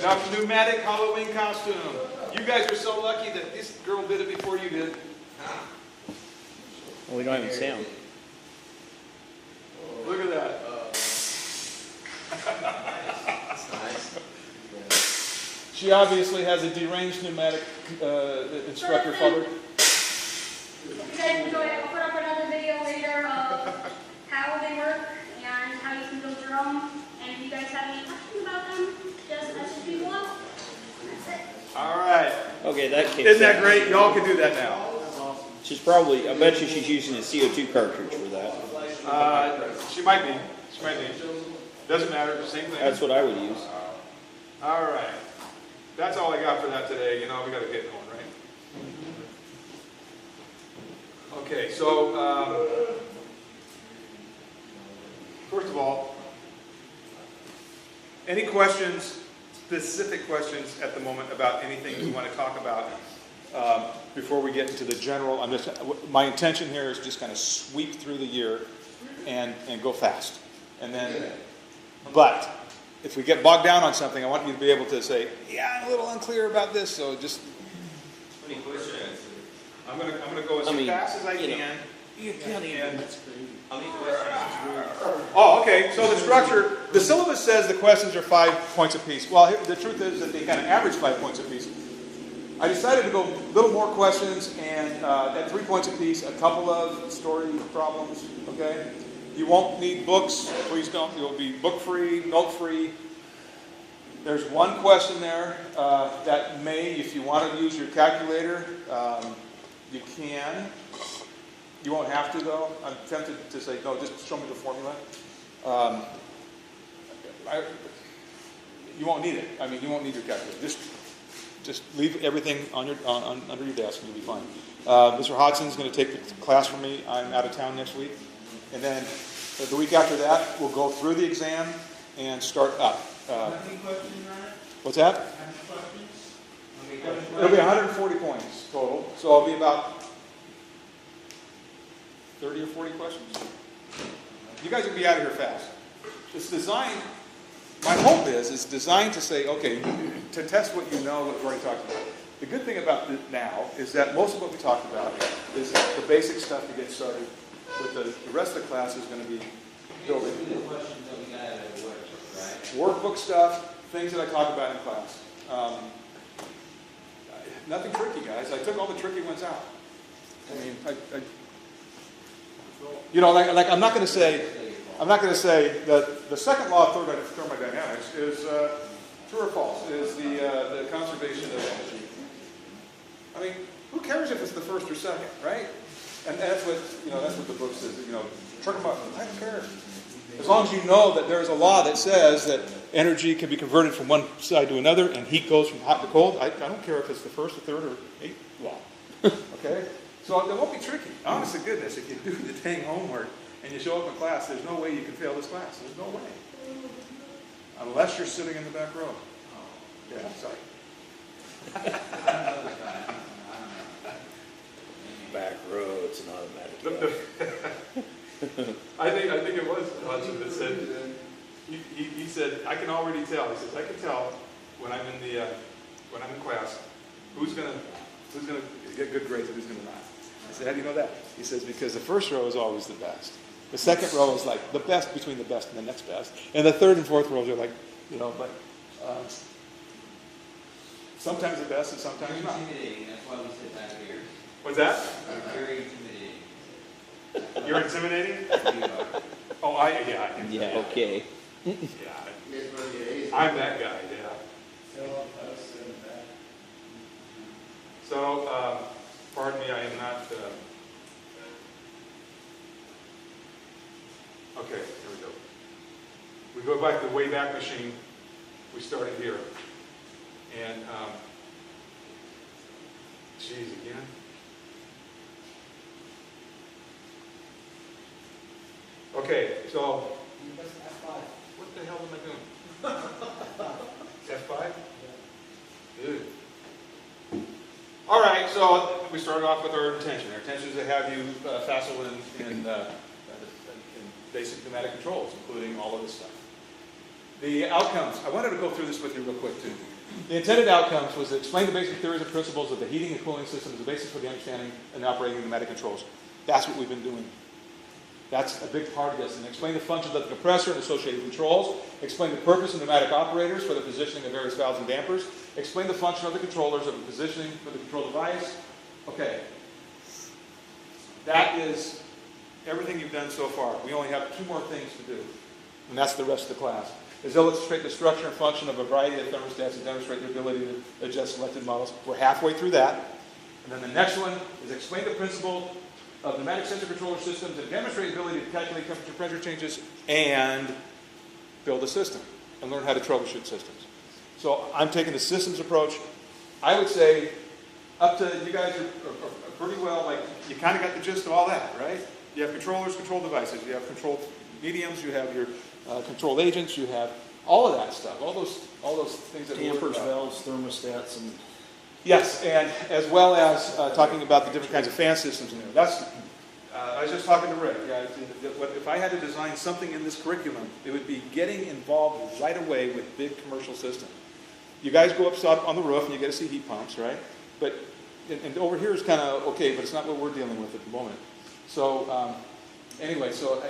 Now, Pneumatic Halloween costume. You guys are so lucky that this girl did it before you did. Well, we don't have any sound. Look at that. She obviously has a deranged pneumatic instructor father. If you guys enjoy it, I'll put up another video later of how they work and how you can build your own. And if you guys have any questions about them, just message me below. That's it. All right. Okay, that kicks Isn't that in. great? Y'all can do that now. She's probably, I bet you she's using a CO2 cartridge for that. She might be. She might be. Doesn't matter. Same thing. That's what I would use. All right. That's all I got for that today. You know, we got to get going, right? Okay, so first of all, any questions, specific questions at the moment about anything you want to talk about before we get into the general? My intention here is just kind of sweep through the year and go fast. And then, but if we get bogged down on something, I want you to be able to say, yeah, I'm a little unclear about this, so just... Any questions? I'm gonna go as fast as I can. Oh, okay, so the structure, the syllabus says the questions are 5 points apiece. Well, the truth is that they kind of average 5 points apiece. I decided to go a little more questions and at 3 points apiece, a couple of story problems, okay? You won't need books, please don't. You'll be book-free, note-free. There's one question there that may, if you want to use your calculator, you can. You won't have to, though. I'm tempted to say, no, just show me the formula. You won't need it. I mean, you won't need your calculator. Just leave everything on under your desk and you'll be fine. Mr. Hodson's going to take the class from me. I'm out of town next week. And then the week after that, we'll go through the exam and start up. What's that? It'll be 140 points total. So it'll be about 30 or 40 questions. You guys will be out of here fast. It's designed, my hope is designed to say, okay, to test what you know, what we've already talked about. The good thing about it now is that most of what we talked about is the basic stuff to get started. But the rest of the class is going to be building. Workbook stuff, things that I talk about in class. Nothing tricky, guys. I took all the tricky ones out. I mean, you know, like I'm not going to say that the second law of thermodynamics is true or false. Is the conservation of energy. I mean, who cares if it's the first or second, right? And that's what the book says. You know, talk about. I don't care. As long as you know that there's a law that says that energy can be converted from one side to another, and heat goes from hot to cold. I don't care if it's the first or third or eighth law. Okay, so it won't be tricky. Honest to goodness, if you do the dang homework and you show up in class, there's no way you can fail this class. There's no way, unless you're sitting in the back row. Yeah, sorry. Back row, it's an automatic. I think it was Hudson that said, he said, I can already tell. He says, I can tell when I'm in class who's gonna get good grades and who's gonna not. I said, how do you know that? He says, because the first row is always the best. The second row is like the best between the best and the next best. And the third and fourth rows are like, you know, but sometimes the best and sometimes not. Intimidating, that's why we sit back here. What's that? Very intimidating. You're intimidating? Oh, yeah. Yeah, okay. Yeah. I'm that guy, yeah. So, pardon me, I am not... Okay, here we go. We go back to the Wayback Machine. We started here. And, geez, again. Okay, so... What the hell am I doing? F5? Good. All right, so we started off with our intention. Our intention is to have you facile in basic pneumatic controls, including all of this stuff. The outcomes, I wanted to go through this with you real quick too. The intended outcomes was to explain the basic theories and principles of the heating and cooling system as a basis for the understanding and operating of pneumatic controls. That's what we've been doing. That's a big part of this. And explain the functions of the compressor and associated controls. Explain the purpose of pneumatic operators for the positioning of various valves and dampers. Explain the function of the controllers of the positioning for the control device. Okay. That is everything you've done so far. We only have 2 more things to do. And that's the rest of the class. Is illustrate the structure and function of a variety of thermostats and demonstrate the ability to adjust selected models. We're halfway through that. And then the next one is explain the principle of pneumatic sensor controller systems and demonstrate the ability to calculate temperature pressure changes and build a system and learn how to troubleshoot systems. So I'm taking the systems approach. I would say up to you guys are pretty well, like you kind of got the gist of all that, right? You have controllers, control devices, you have control mediums, you have your control agents, you have all of that stuff, all those things that Dampers, valves, thermostats, and yes, and as well as talking about the different kinds of fan systems in there. That's I was just talking to Rick. Yeah, if I had to design something in this curriculum, it would be getting involved right away with big commercial systems. You guys go up on the roof and you get to see heat pumps, right? But and over here is kind of okay, but it's not what we're dealing with at the moment. So anyway, so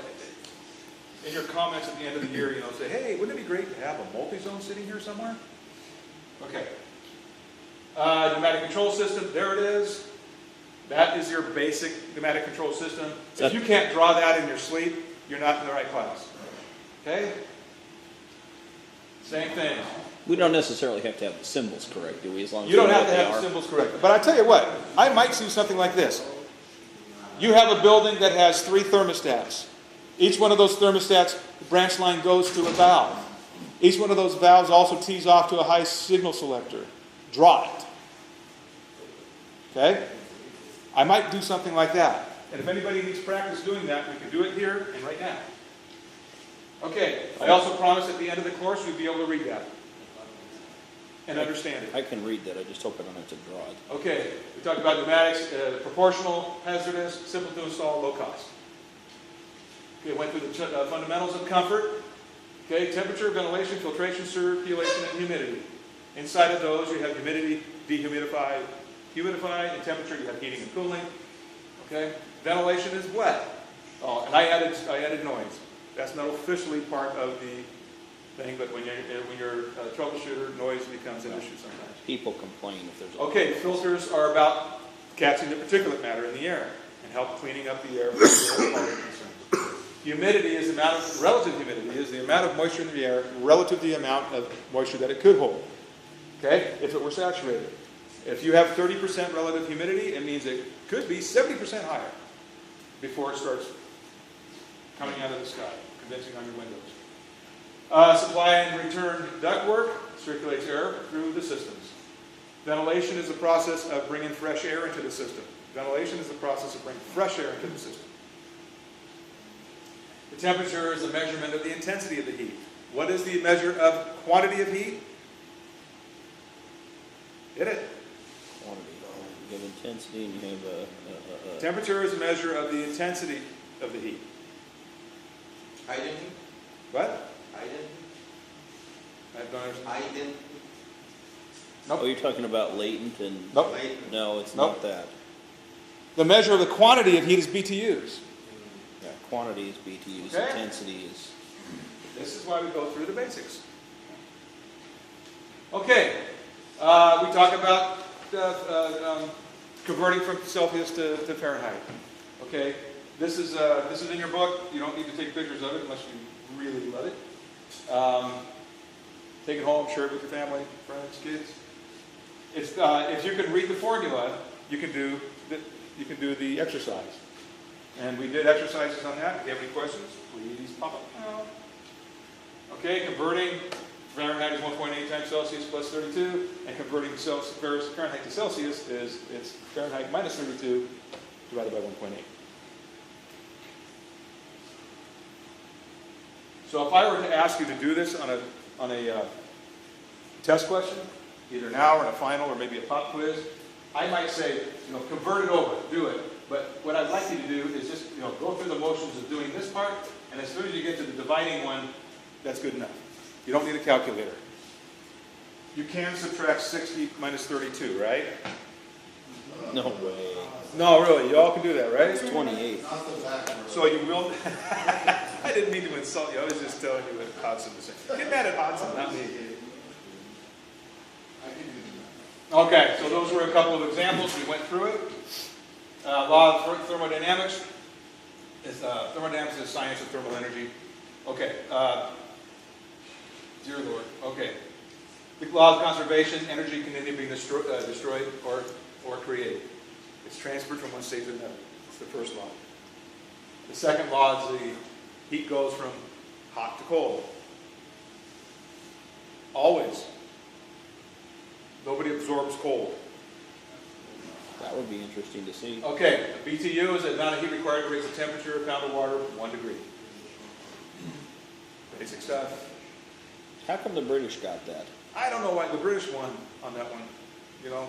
in your comments at the end of the year, say, hey, wouldn't it be great to have a multi-zone sitting here somewhere? Okay. Pneumatic control system, there it is. That is your basic pneumatic control system. If you can't draw that in your sleep, you're not in the right class. Okay? Same thing. we don't necessarily have to have the symbols correct, do we? As long as You don't we know have to what they have the are. symbols correct. But I tell you what, I might do something like this. You have a building that has 3 thermostats. Each one of those thermostats, the branch line goes to a valve. Each one of those valves also tees off to a high signal selector. Draw it. Okay? I might do something like that. And if anybody needs practice doing that, we can do it here and right now. Okay, I also promised at the end of the course we'd be able to read that and understand it. I can read that, I just hope I don't have to draw it. Okay, we talked about pneumatics, proportional, hazardous, simple to install, low cost. Okay, went through the fundamentals of comfort. Okay, temperature, ventilation, filtration, circulation, and humidity. Inside of those, you have humidity, dehumidify, humidify, and temperature, you have heating and cooling. Okay, ventilation is wet. Oh, and I added noise. That's not officially part of the thing, but when you're a troubleshooter, noise becomes an issue sometimes. People complain if there's a... Okay, filters are about catching the particulate matter in the air and help cleaning up the air from quality concerns. Humidity is the amount of, relative humidity is the amount of moisture in the air relative to the amount of moisture that it could hold. Okay, if it were saturated. If you have 30% relative humidity, it means it could be 70% higher before it starts coming out of the sky, condensing on your windows. Supply and return ductwork circulates air through the systems. Ventilation is the process of bringing fresh air into the system. Ventilation is the process of bringing fresh air into the system. The temperature is a measurement of the intensity of the heat. What is the measure of quantity of heat? Hit it. Quantity. You have intensity and you have a... Temperature is a measure of the intensity of the heat. Identity? What? Identity? I don't understand. Identity? Oh, you're talking about latent and... Nope. No, it's Nope. not that. The measure of the quantity of heat is BTUs. Yeah, quantity is BTUs, Okay. intensity is... This is why we go through the basics. Okay, we talk about converting from Celsius to Fahrenheit. Okay, this is in your book. You don't need to take pictures of it unless you really love it. Take it home, share it with your family, friends, kids. It's, if you can read the formula, you can do the exercise. And we did exercises on that. If you have any questions, please pop up now. Okay, converting Fahrenheit is 1.8 times Celsius plus 32, and converting Fahrenheit to Celsius it's Fahrenheit minus 32 divided by 1.8. So if I were to ask you to do this on a test question, either now or in a final or maybe a pop quiz, I might say, convert it over, do it. But what I'd like you to do is just, go through the motions of doing this part, and as soon as you get to the dividing one, that's good enough. You don't need a calculator. You can subtract 60 minus 32, right? No way. No, really, you all can do that, right? It's 28. So you will, I didn't mean to insult you, I was just telling you what Hodson was saying. Get mad at Hodson, not me. Okay, so those were a couple of examples, we went through it. Law of thermodynamics is, thermodynamics is science of thermal energy. Okay, dear Lord, okay. The law of conservation, energy can either be destroyed or created. It's transferred from one state to another. It's the first law. The second law is the heat goes from hot to cold. Always. Nobody absorbs cold. That would be interesting to see. Okay, a BTU is the amount of heat required to raise the temperature of a pound of water 1 degree. Basic stuff. How come the British got that? I don't know why the British won on that one. You know,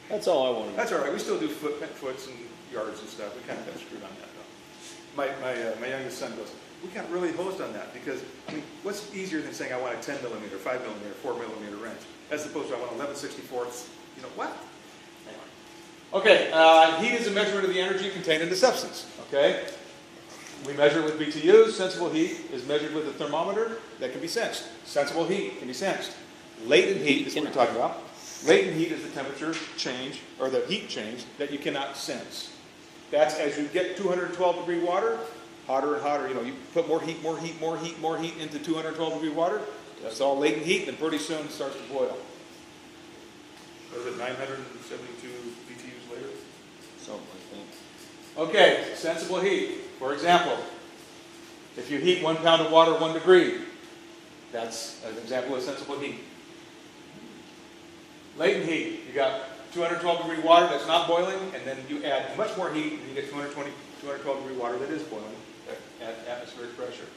That's all I wanted to know. that's all right. We still do foots and yards and stuff. We kind of got screwed on that though. My youngest son goes, we got really hosed on that because I mean, what's easier than saying I want a 10 millimeter, 5 millimeter, 4 millimeter wrench as opposed to I want 11/64ths. You know what? Anyway. Okay, heat is a measurement of the energy contained in the substance. Okay, we measure it with BTUs. Sensible heat is measured with a thermometer that can be sensed. Sensible heat can be sensed. Latent heat is what we're talking about. Latent heat is the temperature change, or the heat change, that you cannot sense. That's as you get 212 degree water, hotter and hotter. You know, you put more heat into 212 degree water. That's all latent heat, and pretty soon it starts to boil. Was it 972 BTUs later? Something like Okay, sensible heat. For example, if you heat 1 pound of water 1 degree, that's an example of sensible heat. Latent heat, you got 212 degree water that's not boiling, and then you add much more heat, and you get 212 degree water that is boiling at atmospheric pressure.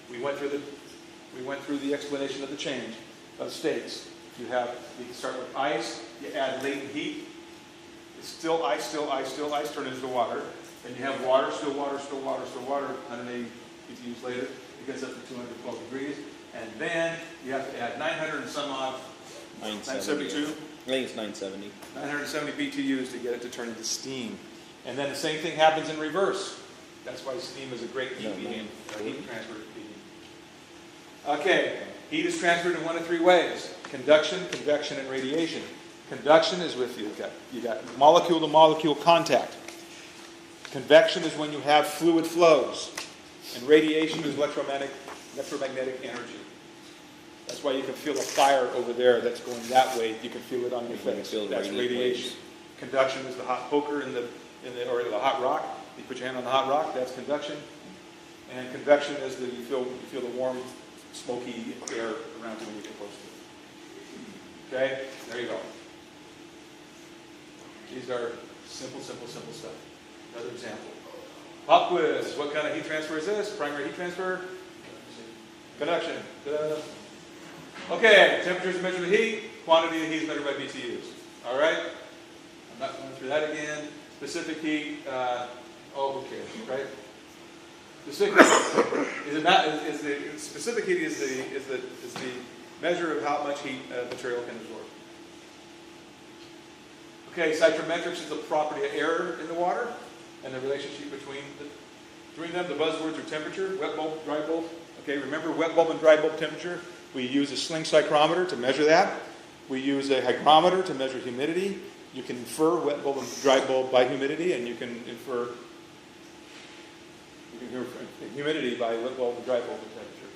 We went through the explanation of the change of states. You can start with ice, you add latent heat, it's still ice, turn into water. Then you have water, still water, 180 BTUs later, it gets up to 212 degrees. And then you have to add 900 and some odd, 972? I think it's 970. 970 BTUs to get it to turn into steam. And then the same thing happens in reverse. That's why steam is a great heat medium, heat transfer medium. Okay, heat is transferred in 1 of 3 ways: conduction, convection, and radiation. Conduction is with you got molecule to molecule contact. Convection is when you have fluid flows, and radiation is electromagnetic energy. That's why you can feel a fire over there that's going that way. You can feel it on your face. That's radiation. Conduction is the hot poker or the hot rock. You put your hand on the hot rock. That's conduction. And convection is you feel the warm, smoky air around you when you get close to it. Okay, there you go. These are simple stuff. Another example. Pop quiz. What kind of heat transfer is this? Primary heat transfer. Conduction. Okay, temperature is measured with heat. Quantity of heat is measured by BTUs. All right? I'm not going through that again. Specific heat. Who cares, right? Specific heat is the measure of how much heat a material can absorb. Okay, cytometrics is the property of air in the water and the relationship between them. The buzzwords are temperature, wet bulb, dry bulb. Okay, remember wet bulb and dry bulb temperature? We use a sling psychrometer to measure that. We use a hygrometer to measure humidity. You can infer wet bulb and dry bulb by humidity, and you can infer humidity by wet bulb and dry bulb temperature.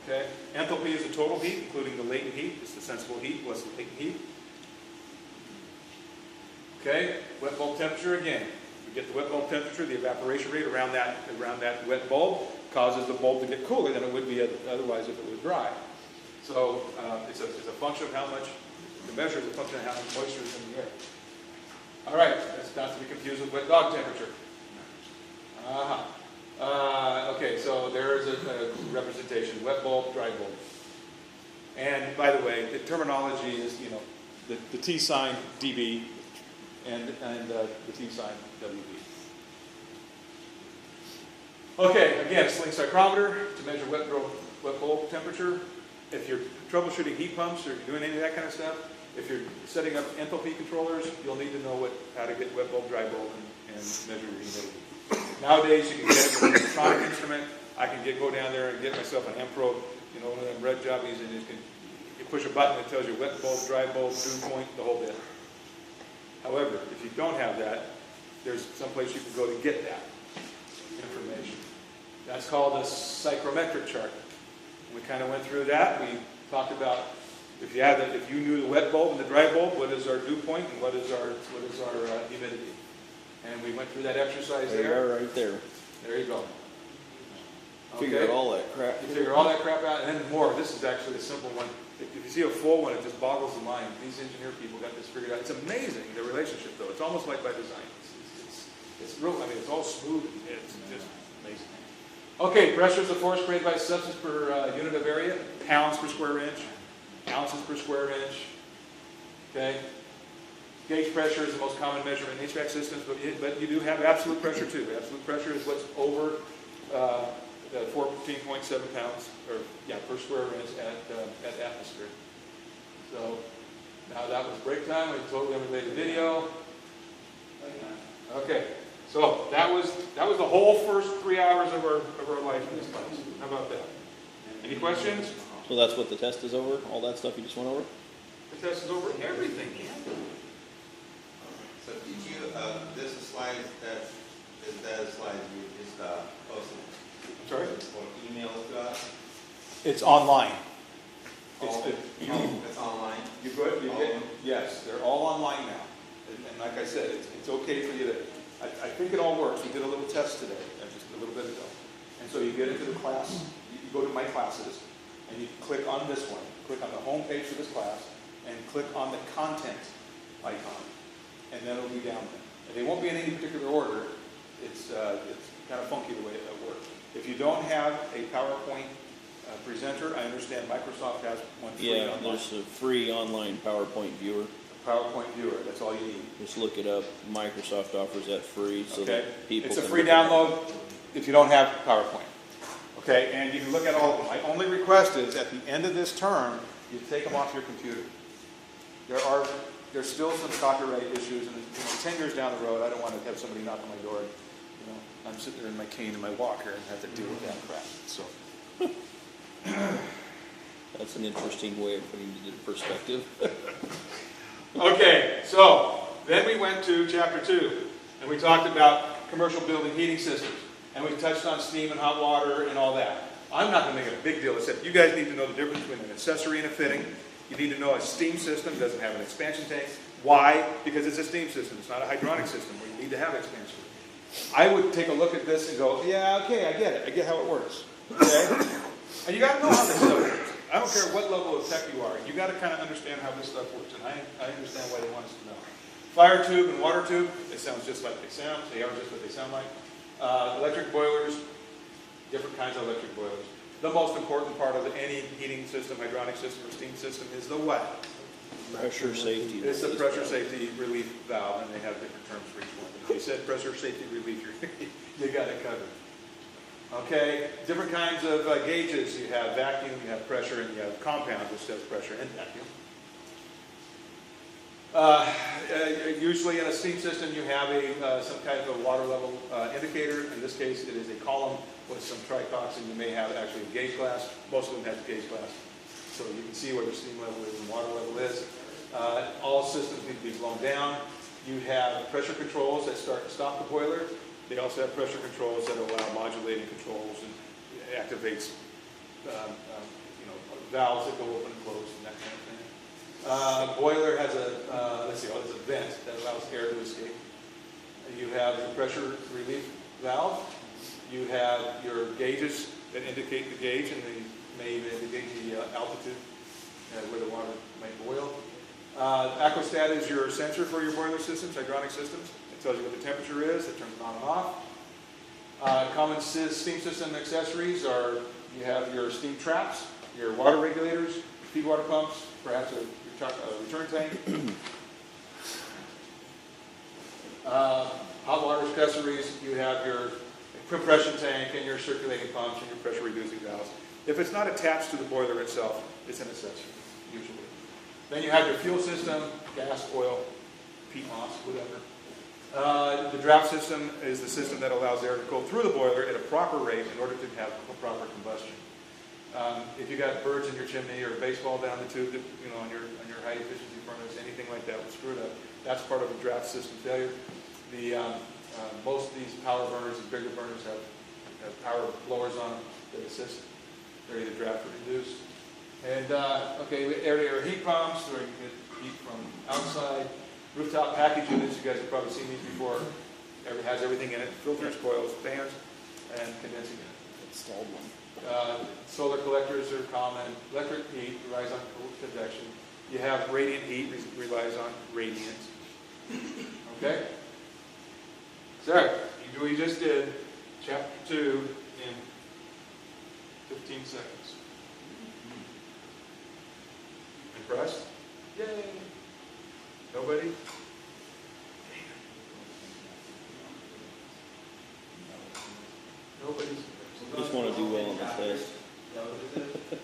Okay? Enthalpy is the total heat, including the latent heat. It's the sensible heat plus the latent heat. Okay? Wet bulb temperature again. We get the wet bulb temperature, the evaporation rate around that wet bulb causes the bulb to get cooler than it would be otherwise if it was dry. So it's a function of how much, the measure is a function of how much moisture is in the air. All right, that's not to be confused with wet dog temperature. Okay, so there's a representation, wet bulb, dry bulb. And by the way, the terminology is, the T sign dB and the T sign WB. Okay, again, sling psychrometer to measure wet bulb temperature. if you're troubleshooting heat pumps or doing any of that kind of stuff, if you're setting up enthalpy controllers, you'll need to know how to get wet bulb, dry bulb, and measure your humidity. Nowadays, you can get it with an electronic instrument. I can go down there and get myself an M-Probe, you know, one of them red jobbies, and you push a button that tells you wet bulb, dry bulb, dew point, the whole bit. However, if you don't have that, there's some place you can go to get that information. That's called a psychrometric chart. We kind of went through that. We talked about if you knew the wet bulb and the dry bulb, what is our dew point and what is our humidity. And we went through that exercise there. There you are, right there. There you go. Figure out all that crap. You figure all that crap out, and then more. This is actually a simple one. If you see a full one, it just boggles the mind. These engineer people got this figured out. It's amazing, the relationship, though. It's almost like by design. It's real. I mean, it's all smooth. It's just amazing. Okay, pressure is the force created by substance per unit of area, pounds per square inch, ounces per square inch. Okay. Gauge pressure is the most common measurement in HVAC systems, but you do have absolute pressure too. Absolute pressure is what's over 14.7 pounds, per square inch at atmosphere. So now that was break time. We totally made a video. Okay, so that was the whole first 3 hours of our life in this class. How about that? Any questions? So that's what the test is over? All that stuff you just went over? The test is over everything. So did you, this is slides that slide you just posted? I'm sorry? Or email to us? It's online. It's online? You good? Yes, they're all online now. And like I said, it's okay for you to, I think it all works. We did a little test today, just a little bit ago. And so you get into the class, you go to My Classes, and you click on this one. Click on the home page for this class, and click on the content icon. And then it'll be down there. And they won't be in any particular order. It's kind of funky the way it works. If you don't have a PowerPoint presenter, I understand Microsoft has one free online. There's a free online PowerPoint viewer. PowerPoint viewer, that's all you need. Just look it up. Microsoft offers that free so Okay. that people It's a can free look at it. download if you don't have PowerPoint. Okay, and you can look at all of them. My only request is at the end of this term, you take them off your computer. There's still some copyright issues, and 10 years down the road, I don't want to have somebody knock on my door. You know, I'm sitting there in my cane and my walker and have to deal with that crap. So. That's an interesting way of putting it into perspective. Okay, so then we went to chapter 2, and we talked about commercial building heating systems, and we touched on steam and hot water and all that. I'm not going to make a big deal, except you guys need to know the difference between an accessory and a fitting. You need to know a steam system doesn't have an expansion tank. Why? Because it's a steam system. It's not a hydronic system where you need to have expansion. I would take a look at this and go, yeah, okay, I get it. I get how it works. Okay? And you got to know how this stuff works. I don't care what level of tech you are. You got to kind of understand how this stuff works. And I understand why they want us to know. Fire tube and water tube, they sound just like they sound. They are just what they sound like. Electric boilers, different kinds of electric boilers. The most important part of any heating system, hydronic system, or steam system is the what? Pressure safety. It's the pressure safety relief valve, and they have different terms for each one. If you said pressure safety relief, you got it covered. Okay, different kinds of gauges. You have vacuum, you have pressure, and you have compound, which does pressure and vacuum. Usually in a steam system, you have some kind of a water level indicator. In this case, it is a column with some tricox, and you may have actually a gauge glass. Most of them have gauge glass. So you can see where the steam level is and water level is. All systems need to be blown down. You have pressure controls that stop the boiler. They also have pressure controls that allow modulating controls and activates valves that go open and close and that kind of thing. Boiler has there's a vent that allows air to escape. You have the pressure relief valve. You have your gauges that indicate the gauge, and they may even indicate the altitude where the water might boil. Aquastat is your sensor for your boiler systems, hydronic systems. It tells you what the temperature is. It turns it on and off. Common steam system accessories are, you have your steam traps, your water regulators, feed water pumps, perhaps a return tank. Hot water accessories, you have your compression tank and your circulating pumps and your pressure reducing valves. If it's not attached to the boiler itself, it's an accessory, usually. Then you have your fuel system, gas, oil, peat moss, whatever. The draft system is the system that allows air to go through the boiler at a proper rate in order to have a proper combustion. If you got birds in your chimney or baseball down the tube, on your high efficiency furnace, anything like that would screw it up. That's part of a draft system failure. Most of these power burners, these bigger burners, have power blowers on them that assist. They're either draft or reduced. And air-to-air heat pumps, where you get heat from outside. Rooftop package units, you guys have probably seen these before. It has everything in it: filters, coils, fans, and condensing unit. Installed one. Solar collectors are common. Electric heat relies on convection. You have radiant heat, relies on radiance. Okay? So, you do what you just did, chapter 2 in 15 seconds. Impressed? Yay! Nobody? Nobody's impressed. Just want to do well on the test.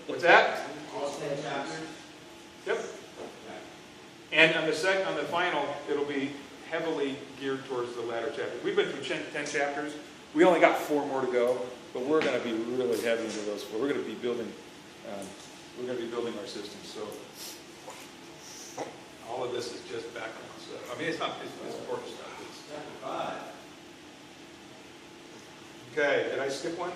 What's that? All 10 chapters? Yep. And on the final, it'll be heavily geared towards the latter chapter. We've been through 10 chapters. We only got 4 more to go, but we're going to be really heavy into those 4. We're going to be building. Our system. So all of this is just background stuff. I mean, it's important stuff. Chapter 5. Okay. Did I skip one?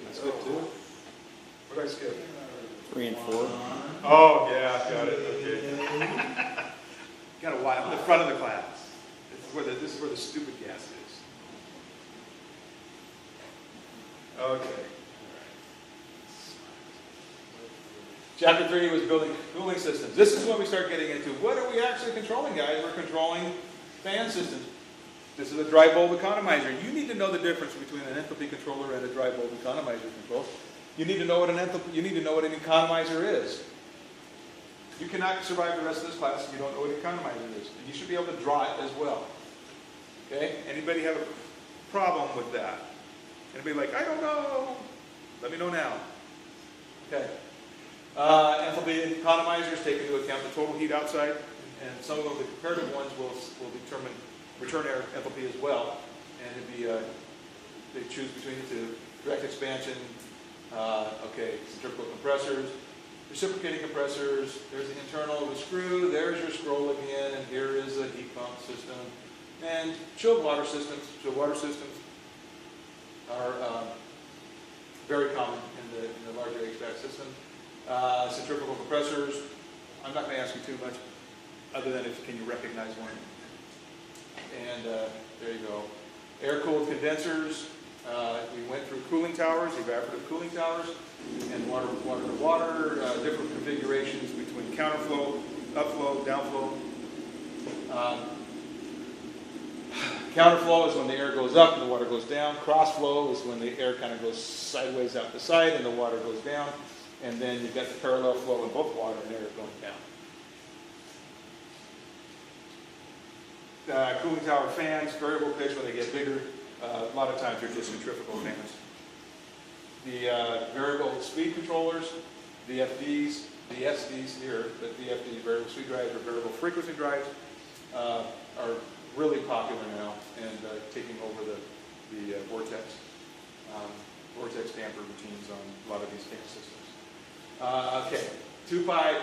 I skipped 2. What did I skip? 3 and 4. Oh, yeah, got it. Okay. Got a while. The front of the class. This is where the stupid gas is. Okay. Chapter 3 was building cooling systems. This is when we start getting into what are we actually controlling, guys? We're controlling fan systems. This is a dry bulb economizer. You need to know the difference between an enthalpy controller and a dry bulb economizer control. You need to know what an economizer is. You cannot survive the rest of this class if you don't know what an economizer is. And you should be able to draw it as well. Okay? Anybody have a problem with that? Anybody like, I don't know? Let me know now. Okay. Enthalpy economizers take into account the total heat outside, and some of the comparative ones will determine return air enthalpy as well. And it'd be they choose between the two: direct expansion, centrifugal compressors, reciprocating compressors. There's the internal of the screw. There's your scroll again, and here is a heat pump system. And chilled water systems. Chilled water systems are very common in the larger HVAC system. Centrifugal compressors, I'm not going to ask you too much, other than can you recognize one? And there you go. Air-cooled condensers. We went through cooling towers, evaporative cooling towers, and water-to-water, different configurations between counterflow, upflow, downflow. Counterflow is when the air goes up and the water goes down. Crossflow is when the air kind of goes sideways out the side and the water goes down. And then you've got the parallel flow in both water and air going down. Cooling tower fans, variable pitch when they get bigger. A lot of times they're just centrifugal fans. The variable speed controllers, VFDs, the SDs here, the VFD, variable speed drives or variable frequency drives, are really popular now and taking over the vortex damper routines on a lot of these fan systems. Okay, 2-pipe,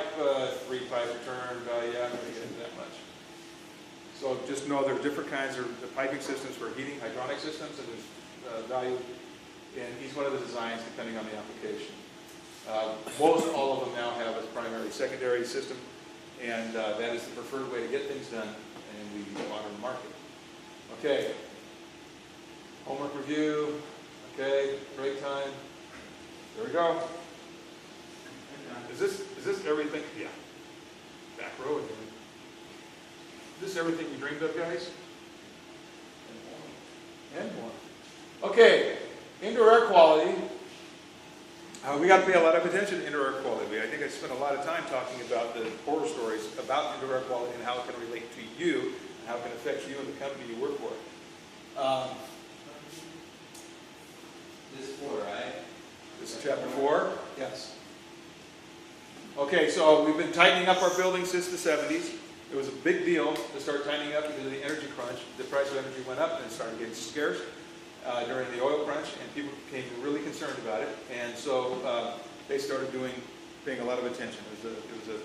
3-pipe return value. I'm not going to get into that much. So just know there are different kinds of piping systems for heating, hydronic systems, and there's value in each one of the designs depending on the application. Most all of them now have a primary, secondary system, and that is the preferred way to get things done in the modern market. Okay, homework review. Okay, break time. There we go. Is this everything? Yeah. Back row again. Is this everything you dreamed of, guys? And more. Okay, indoor air quality. We got to pay a lot of attention to indoor air quality. I think I spent a lot of time talking about the horror stories about indoor air quality and how it can relate to you and how it can affect you and the company you work for. This 4, right? This is chapter 4? Yes. Okay, so we've been tightening up our buildings since the 70s. It was a big deal to start tightening up because of the energy crunch. The price of energy went up and it started getting scarce during the oil crunch, and people became really concerned about it. And so they started paying a lot of attention. It was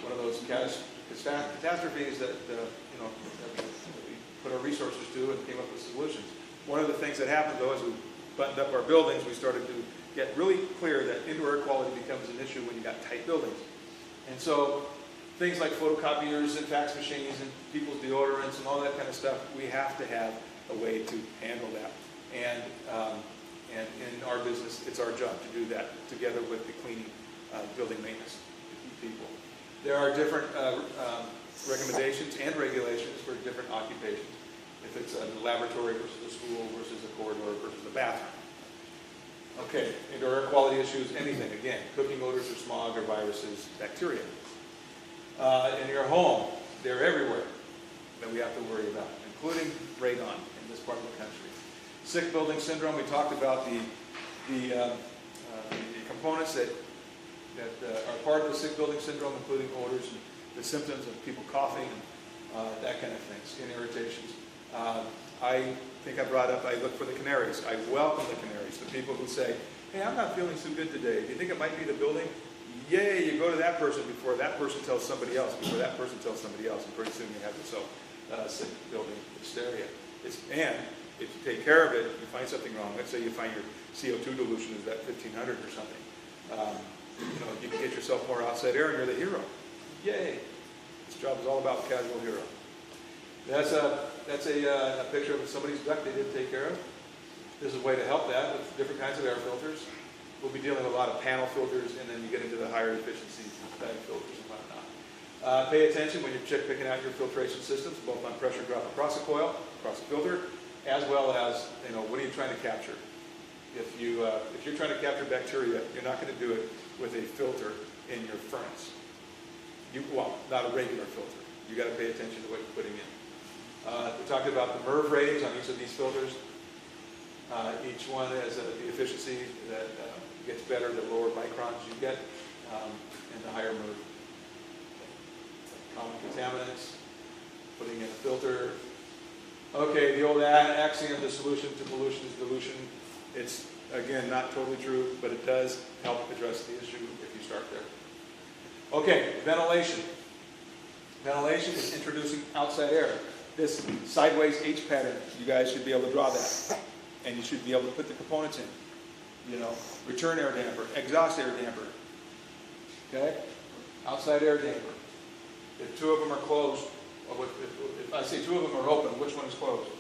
one of those catastrophes that that we put our resources to and came up with solutions. One of the things that happened, though, as we buttoned up our buildings, we started to get really clear that indoor air quality becomes an issue when you got tight buildings. And so things like photocopiers and fax machines and people's deodorants and all that kind of stuff, we have to have a way to handle that. And in our business, it's our job to do that together with the cleaning, building maintenance people. There are different recommendations and regulations for different occupations. If it's a laboratory versus a school versus a corridor versus a bathroom. Okay, indoor air quality issues, anything, again, cooking odors or smog or viruses, bacteria. In your home, they're everywhere that we have to worry about, including radon in this part of the country. Sick building syndrome, we talked about the components that are part of the sick building syndrome, including odors and the symptoms of people coughing and that kind of thing, skin irritations. I think I brought up, I look for the canaries. I welcome the canaries, the people who say, hey, I'm not feeling so good today. Do you think it might be the building? Yay, you go to that person before that person tells somebody else, before that person tells somebody else, and pretty soon you have yourself sick building hysteria. And if you take care of it, you find something wrong. Let's say you find your CO2 dilution is at 1,500 or something. You can get yourself more outside air and you're the hero. Yay. This job is all about casual hero. That's a picture of somebody's duct they didn't take care of. There's a way to help that with different kinds of air filters. We'll be dealing with a lot of panel filters, and then you get into the higher efficiency bag filters and whatnot. Pay attention when you're picking out your filtration systems, both on pressure drop across a coil, across a filter, as well as, what are you trying to capture? If you're trying to capture bacteria, you're not going to do it with a filter in your furnace. Not a regular filter. You got to pay attention to what you're putting in. We talked about the MERV ratings on each of these filters. Each one has the efficiency that gets better the lower microns you get, and the higher MERV. Common contaminants, putting in a filter. Okay, the old axiom, the solution to pollution is dilution. It's, again, not totally true, but it does help address the issue if you start there. Okay, ventilation. Ventilation is introducing outside air. This sideways H pattern, you guys should be able to draw that. And you should be able to put the components in. Return air damper, exhaust air damper. Okay? Outside air damper. If two of them are closed, or if I say two of them are open, which one is closed?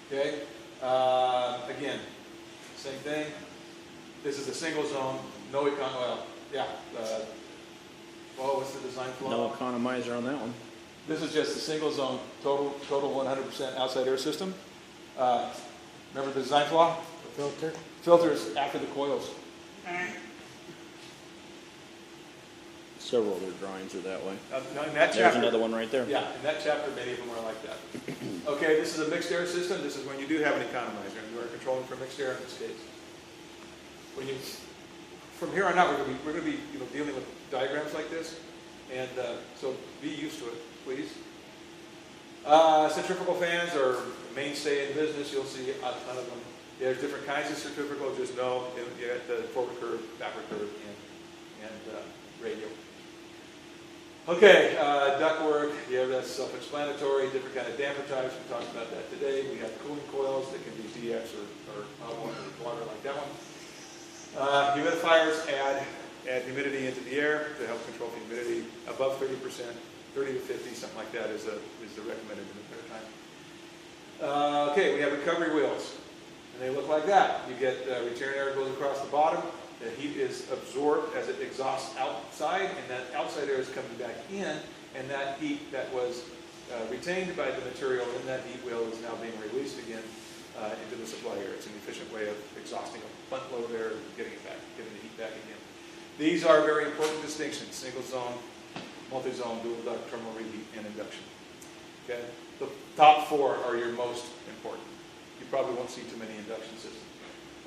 Okay? Again, same thing. This is a single zone, no what's the design flaw? No economizer on that one. This is just a single zone, total 100% outside air system. Remember the design flaw? The filter. Filters after the coils. Several other drawings are that way. In that There's chapter, another one right there. yeah, in that chapter, many of them are like that. Okay, this is a mixed air system. This is when you do have an economizer, and you are controlling for mixed air in this case. From here on out, we're going to be dealing with diagrams like this, and so be used to it, please. Centrifugal fans are a mainstay in business. You'll see a ton of them. There's different kinds of centrifugal. Just know you got the forward curve, backward curve, and radial. Okay, ductwork. Yeah, that's self-explanatory. Different kind of damper types. We talked about that today. We have cooling coils that can be DX or water like that one. Humidifiers add humidity into the air to help control the humidity above 30%, 30 to 50, something like that is the recommended in the winter time. Okay, we have recovery wheels, and they look like that. You get return air goes across the bottom. The heat is absorbed as it exhausts outside, and that outside air is coming back in, and that heat that was retained by the material in that heat wheel is now being released again into the supply air. It's an efficient way of exhausting a front load of air and getting the heat back again. These are very important distinctions: single zone, multi-zone, dual duct, terminal reheat, and induction. Okay, the top four are your most important. you probably won't see too many induction systems.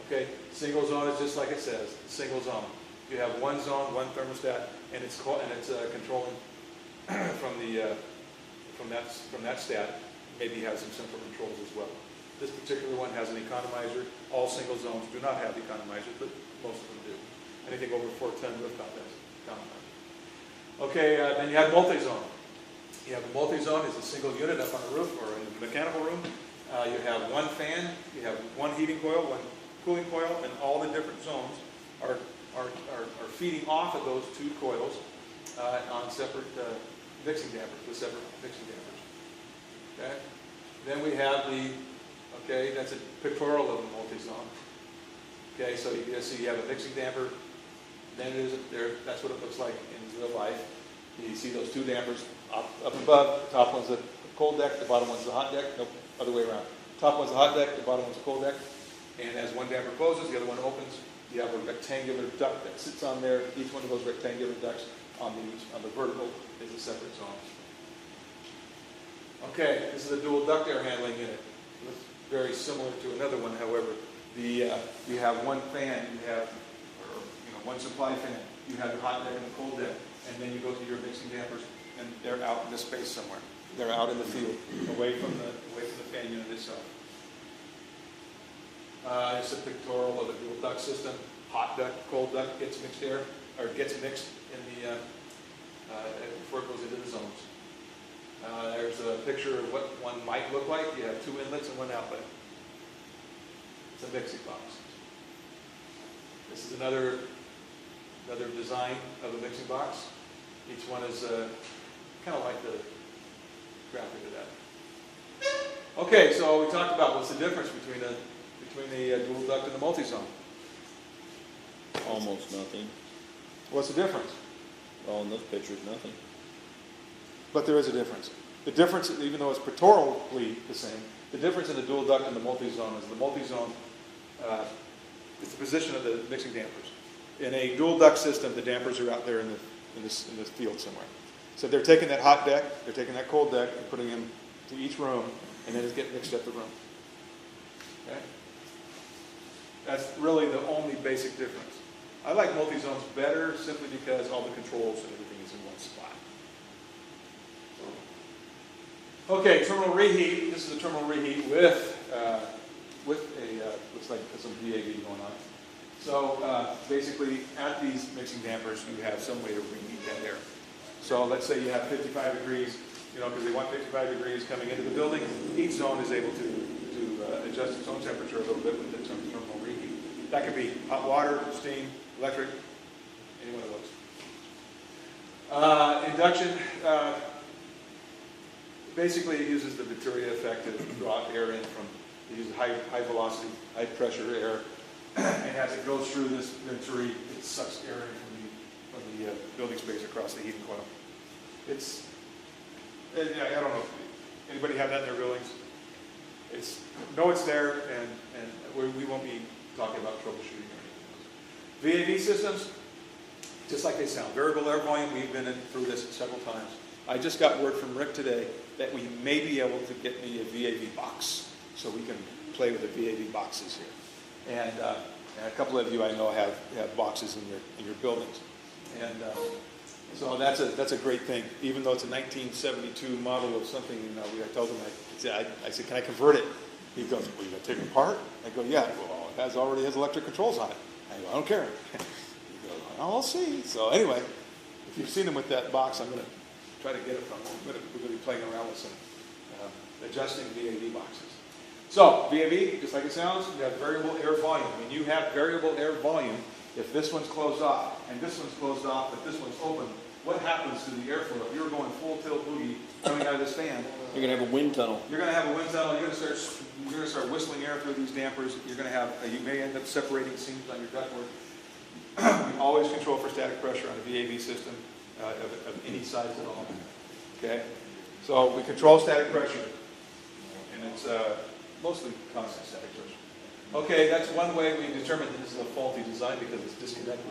Okay, single zone is just like it says, single zone. You have one zone, one thermostat, and it's controlling from that stat. Maybe has some central controls as well. This particular one has an economizer. All single zones do not have economizers, but most of them do. Anything over 410 rooftop has economizer. Okay, then you have multi-zone. You have a multi-zone is a single unit up on the roof or in the mechanical room. You have one fan, you have one heating coil, one cooling coil, and all the different zones are feeding off of those two coils on separate mixing dampers, with separate mixing dampers. Okay? Then we have that's a pictorial of the multi-zone. Okay, so you see you have a mixing damper, then that's what it looks like in real life. You see those two dampers up above, the top one's the cold deck, the bottom one's the hot deck, nope, other way around. Top one's the hot deck, the bottom one's the cold deck, and as one damper closes, the other one opens, you have a rectangular duct that sits on there. Each one of those rectangular ducts on the vertical is a separate zone. Okay, this is a dual duct air handling unit. Looks very similar to another one, however, you have one fan, one supply fan. You have the hot deck and the cold deck, and then you go to your mixing dampers, and they're out in the space somewhere. They're out in the field, away from the fan unit itself. It's a pictorial of a dual duct system. Hot duct, cold duct gets mixed air, or gets mixed in the before it goes into the zones. There's a picture of what one might look like. You have two inlets and one outlet. It's a mixing box. This is another design of a mixing box. Each one is kind of like the graphic of that. Okay, so we talked about what's the difference between the dual duct and the multi-zone. Almost nothing. What's the difference? Well, in those pictures, nothing. But there is a difference. The difference, even though it's pictorially the same, the difference in the dual duct and the multi-zone is the multi-zone is the position of the mixing dampers. In a dual duct system, the dampers are out there in the field somewhere. So they're taking that hot deck, they're taking that cold deck, and putting them to each room, and then it's getting mixed up the room. Okay? That's really the only basic difference. I like multi-zones better simply because all the controls and everything is in one spot. Okay, terminal reheat. This is a terminal reheat with looks like some VAV going on. So basically, at these mixing dampers, you have some way to reheat that air. So let's say you have 55 degrees, because they want 55 degrees coming into the building. Each zone is able to adjust its own temperature a little bit with the terminal reheat. That could be hot water, steam, electric, any one of those. Induction. Basically, it uses the Venturi effect to draw air in from. It uses high velocity, high pressure air, and as it goes through this Venturi, it sucks air in from the building space across the heating coil. I don't know. Anybody have that in their buildings? It's there, and we won't be talking about troubleshooting or anything else. VAV systems, just like they sound, variable air volume. We've been through this several times. I just got word from Rick today that we may be able to get me a VAV box, so we can play with the VAV boxes here. And a couple of you I know have boxes in your buildings, and so that's a great thing. Even though it's a 1972 model of something, I told him I said, can I convert it? He goes, well, you got to take it apart? I go, yeah. Well, it already has electric controls on it. I go, I don't care. He goes, well, I'll see. So anyway, if you've seen him with that box, I'm going to try to get it from him. We're going to be playing around with some adjusting VAV boxes. So, VAV, just like it sounds, you have variable air volume. When you have variable air volume, if this one's closed off, and this one's closed off, but this one's open, what happens to the airflow? If you're going full tilt boogie coming out of this fan, you're going to have a wind tunnel. You're going to have a wind tunnel. You're going to start whistling air through these dampers. You're going to have, you may end up separating seams on your ductwork. We always control for static pressure on a VAV system of any size at all. Okay, so we control static pressure, and it's mostly constant static pressure. Okay, that's one way we determine that this is a faulty design because it's disconnected.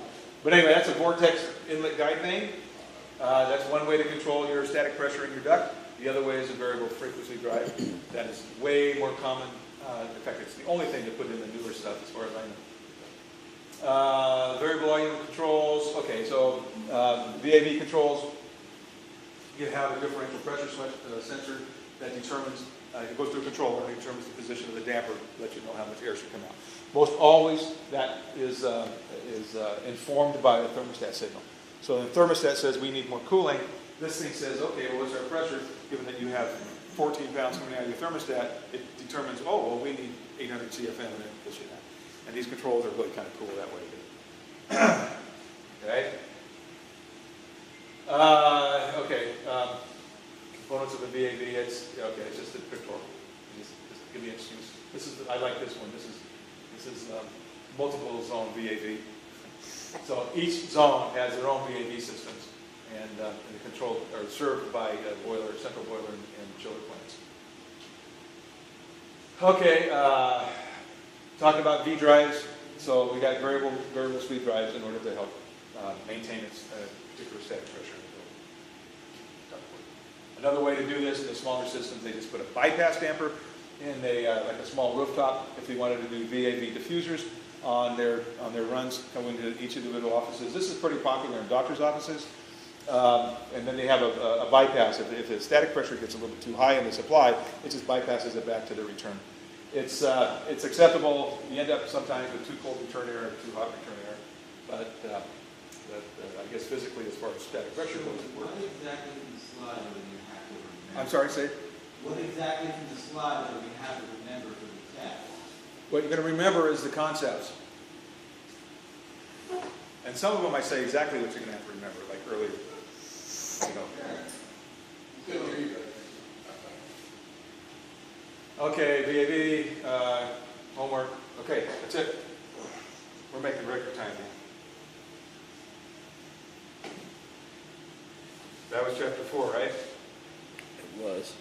But anyway, that's a vortex inlet guide thing. That's one way to control your static pressure in your duct. The other way is a variable frequency drive. That is way more common In fact, it's the only thing to put in the newer stuff as far as I know. Variable volume controls. Okay, so VAV controls. You have a differential pressure sensor that determines, it goes through a controller and determines the position of the damper to let you know how much air should come out. Most always that is informed by a thermostat signal. So the thermostat says we need more cooling. This thing says, okay, well, what's our pressure? Given that you have 14 pounds coming out of your thermostat, it determines, oh, well, we need 800 CFM and it puts you that. And these controls are really kind of cool that way. Okay. Okay. Components of the VAV. It's just a pictorial. Just give me an excuse. I like this one. This is multiple zone VAV. So each zone has their own VAV systems, and the control are served by a boiler, central boiler, and chiller plants. Okay. Talking about V drives. So we got variable speed drives in order to help maintain its particular static pressure in the building. Another way to do this in the smaller systems, they just put a bypass damper in like a small rooftop. If they wanted to do VAV diffusers on their runs coming into each individual offices, this is pretty popular in doctors' offices. And then they have a bypass. If the static pressure gets a little bit too high in the supply, it just bypasses it back to the return. It's acceptable. You end up sometimes with too cold return air and too hot return air, but I guess physically, as far as static pressure goes, it works. What exactly from the slide do we have to remember? I'm sorry, say? What exactly from the slide do we have to remember for the test? What you're going to remember is the concepts. And some of them I say exactly what you're going to have to remember, like earlier. Okay, VAV, homework. Okay, that's it. We're making record time here. That was chapter 4, right? It was.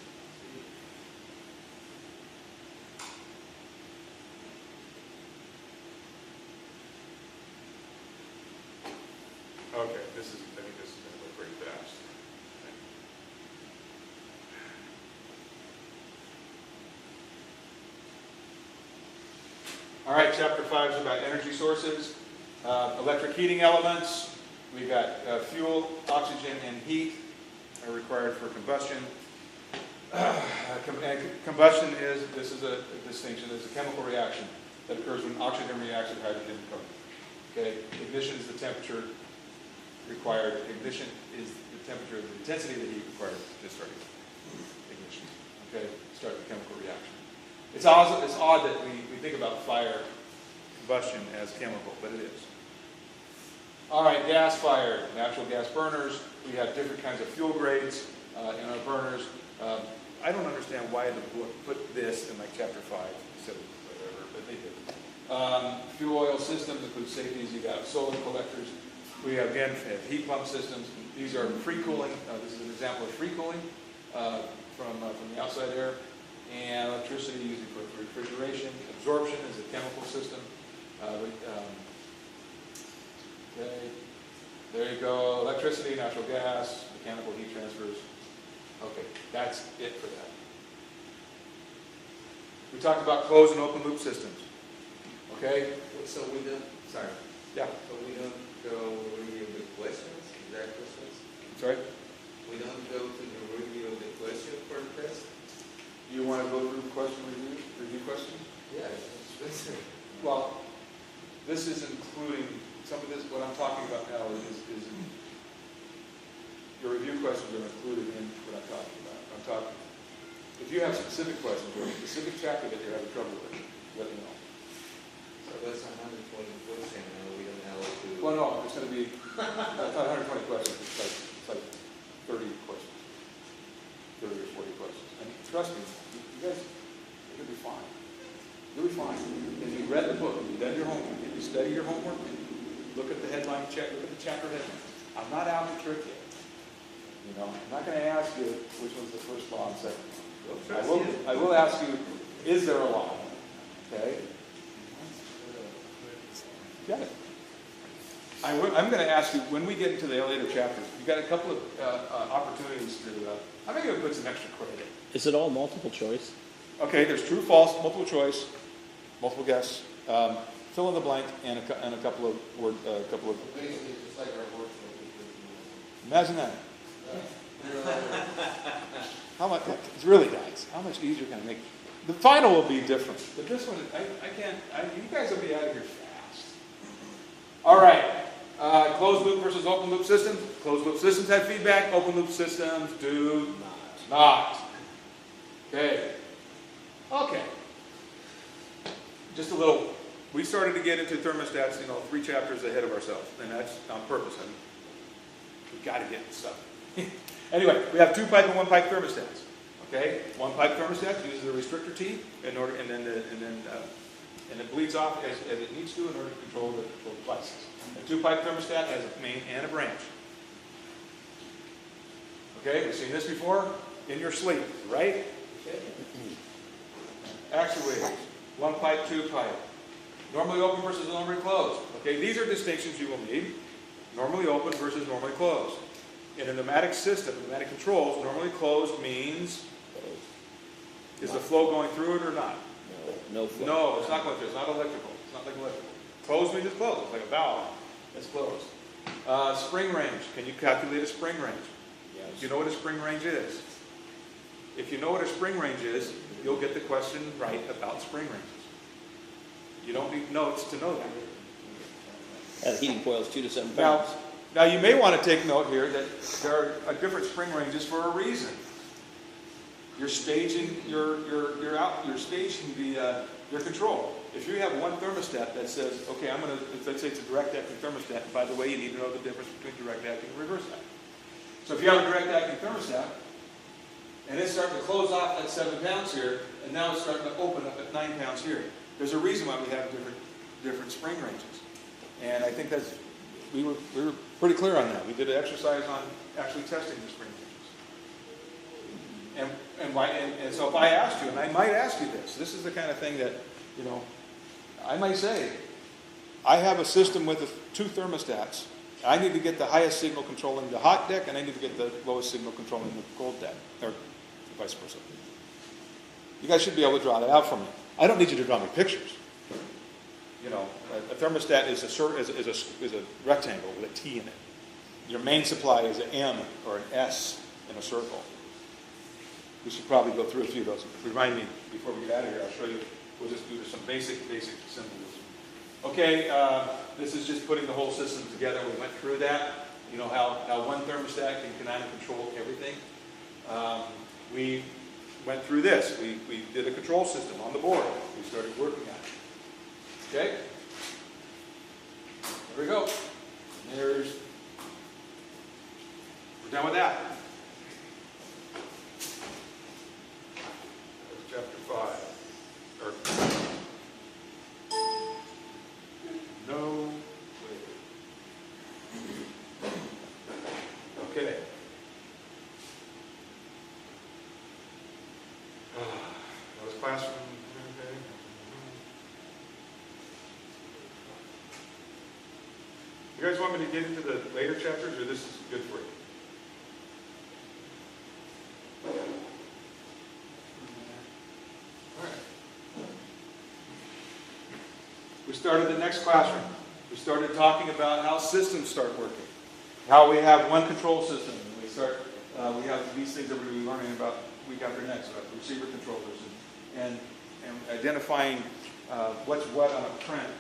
Okay, I think this is going to go pretty fast. All right, chapter 5 is about energy sources, electric heating elements. We've got fuel, oxygen, and heat are required for combustion. Combustion this is a distinction, is a chemical reaction that occurs when oxygen reacts with hydrogen and carbon. Okay, ignition is the temperature required. Ignition is the temperature, the intensity of the heat required to start ignition. Okay, start the chemical reaction. It's odd that we think about fire combustion as chemical, but it is. All right, gas fired, natural gas burners. We have different kinds of fuel grades in our burners. I don't understand why the book put this in like chapter 5 instead of whatever, but they did. Fuel oil systems include safeties. You got solar collectors. We have, again, heat pump systems. These are free cooling. This is an example of free cooling from the outside air. And electricity used for refrigeration. Absorption is a chemical system. Okay, there you go. Electricity, natural gas, mechanical heat transfers. Okay, that's it for that. We talked about closed and open loop systems. Okay? So we don't, sorry, Yeah. so we don't go review the questions, exact questions? Sorry? We don't go to the review of the question for the test? You want to go through question review questions? Yeah, it's Well, this is including some of this. What I'm talking about now is your review questions are included in what I'm talking about. If you have specific questions or a specific chapter that you're having trouble with, let me know. So that's 120 questions, and we don't have to. Well, no, it's going to be not 120 questions. It's like 30 questions, 30 or 40 questions. And trust me, you guys, you're going to be fine. You'll be fine. If you read the book, you've done your homework, if you study your homework, look at the headline, look at the chapter headline. I'm not out to trick you. You know, I'm not going to ask you which one's the first law and second law. I will ask you, is there a law? Okay? Got it. I'm going to ask you, when we get into the later chapters, you've got a couple of opportunities to, I'm going to put some extra credit. Is it all multiple choice? Okay, there's true, false, multiple choice, multiple guess, fill in the blank, and a couple of word, couple of. Basically, it's just like our work. Imagine that. How much? Really, guys? How much easier can I make? The final will be different, but this one, I can't. You guys will be out of here fast. All right. Closed loop versus open loop systems. Closed loop systems have feedback. Open loop systems do not. Okay. Okay. Just a little. We started to get into thermostats, 3 chapters ahead of ourselves, and that's on purpose. We've got to get this stuff. Anyway, we have 2 pipe and 1 pipe thermostats. Okay, 1 pipe thermostat uses a restrictor T in order, and it bleeds off as it needs to in order to control the devices. A 2 pipe thermostat has a main and a branch. Okay, we've seen this before in your sleep, right? Okay. Actuators, 1 pipe, 2 pipe. Normally open versus normally closed. Okay, these are distinctions you will need. Normally open versus normally closed. In a pneumatic system, pneumatic controls, normally closed means, is the flow going through it or not? No flow. No, it's not going through. It's not electrical. It's not like electrical. Closed means it's closed. It's like a valve. It's closed. Spring range. Can you calculate a spring range? Yes. Do you know what a spring range is? If you know what a spring range is, you'll get the question right about spring ranges. You don't need notes to know that. The heating coil is 2 to 7 pounds. Now you may want to take note here that there are different spring ranges for a reason. You're staging your control. If you have one thermostat that says, okay, let's say it's a direct acting thermostat, and by the way, you need to know the difference between direct acting and reverse acting. So if you have a direct acting thermostat, and it's starting to close off at 7 pounds here, and now it's starting to open up at 9 pounds here, there's a reason why we have different spring ranges. And I think we were pretty clear on that. We did an exercise on actually testing the spring ranges. And so if I asked you, and I might ask you this is the kind of thing that, I might say, I have a system with 2 thermostats. I need to get the highest signal controlling the hot deck, and I need to get the lowest signal controlling the cold deck, or vice versa. You guys should be able to draw that out for me. I don't need you to draw me pictures. A thermostat is a rectangle with a T in it. Your main supply is an M or an S in a circle. We should probably go through a few of those. Remind me before we get out of here. I'll show you. We'll just do some basic symbols. Okay, this is just putting the whole system together. We went through that. You know how one thermostat can kind of control everything. We went through this. We did a control system on the board. We started working on it. Okay? There we go. We're done with that. That's chapter 5. No way. Okay. That was classroom. Okay. You guys want me to get into the later chapters, or this is good for you? All right. We started the next classroom. We started talking about how systems start working. How we have one control system. And we have these things that we're learning about week after next, about receiver controllers and identifying what's what on a print.